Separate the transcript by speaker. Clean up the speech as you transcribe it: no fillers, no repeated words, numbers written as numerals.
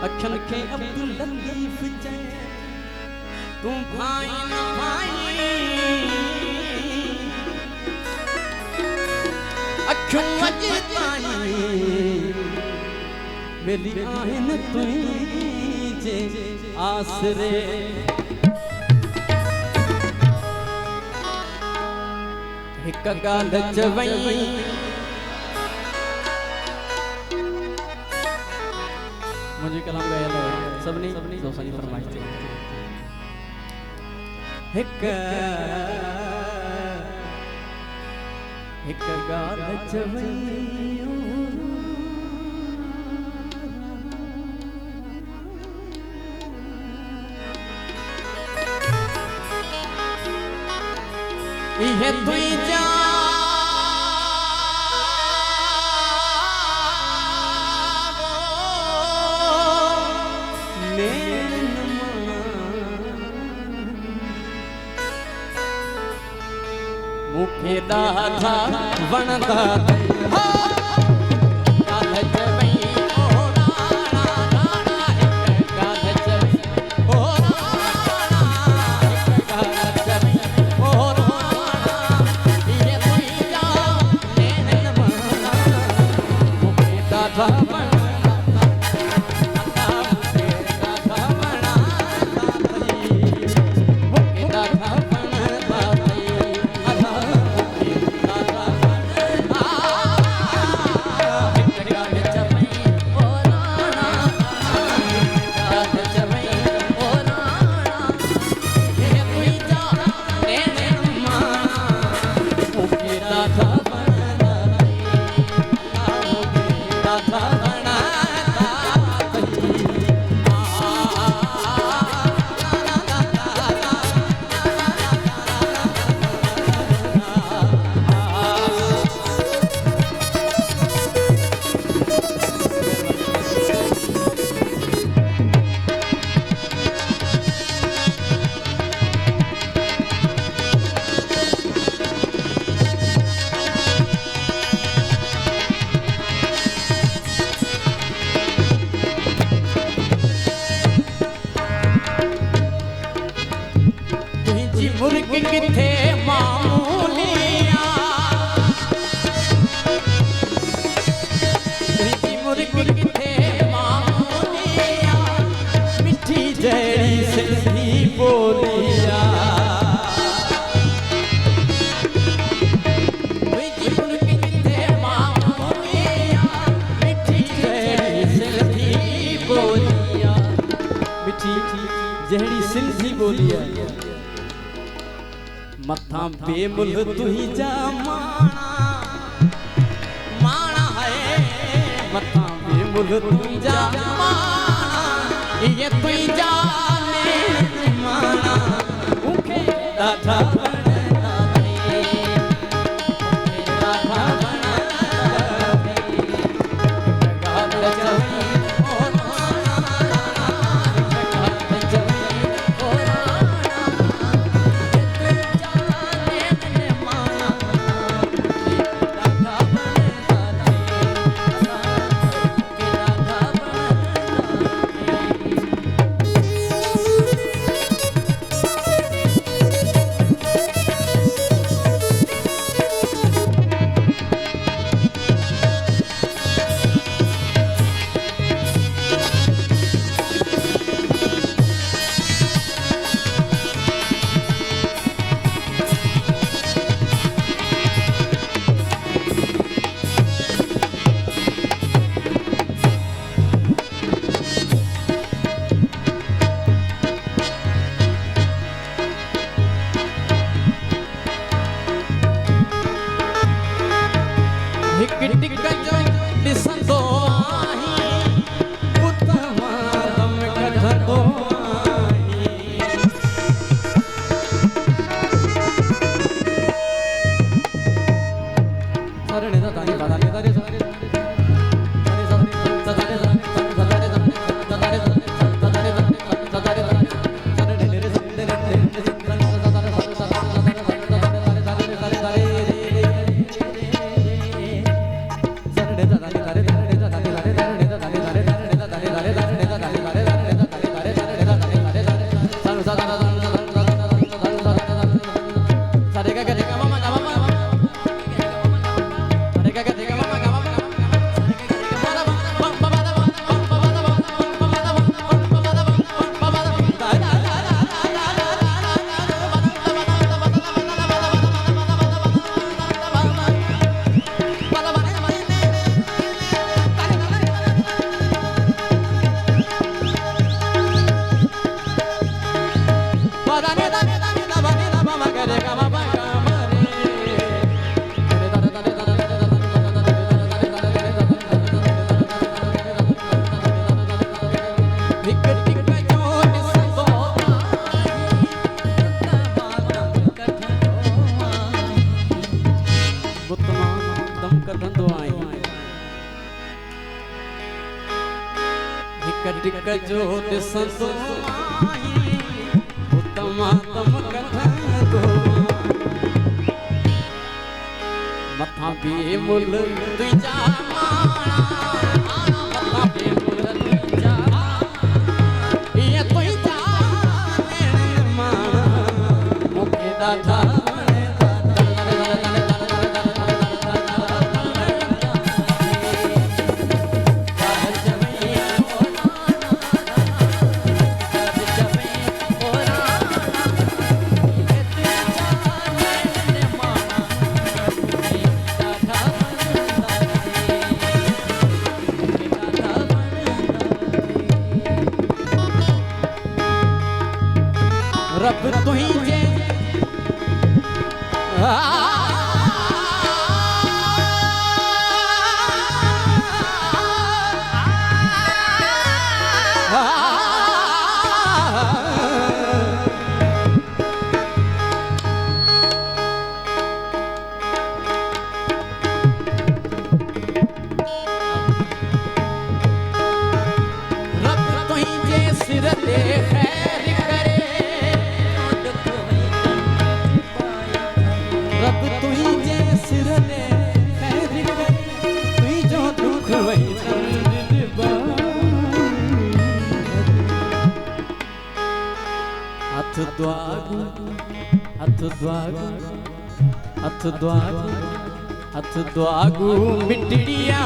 Speaker 1: अखन के अब्दुल लतीफ जय तू भाई न भाई अखों अजताई मेरी आहिन तुझे आसरे एक गाल चवई मुझे कलाम गाया है सबने दोसानी फरमाइश थी एक गाल चवई ये तुई जा मुखे दाधा वणदा मुर्गी किथे मामूलिया मुर्गी किथे मामूलिया मिठी जड़ी सिंधी बोलिया मुर्गी किथे मामूलिया मिठी जड़ी सिंधी बोलिया मिठी जड़ी सिंधी बोलिया मथा बेमुल तुही जा माना है मथा बेमुल तुही जा माना ये तुही जा माना उखे दादा टिक जो ॾिसंदो आहीं तमातम कढंदो मथां बेमुल तुंहिंजा माणा मथां बेमुल तुंहिंजा इहे तुंहिंजा माणा मूंखे ॾाढा रब तुझे सिर दे खैर करे रब तुझे सिर दे खैर करे तुई जो दुख वही हथ द्वागु हथ द्वागु हथ द्वागु हथ द्वागु मिटड़िया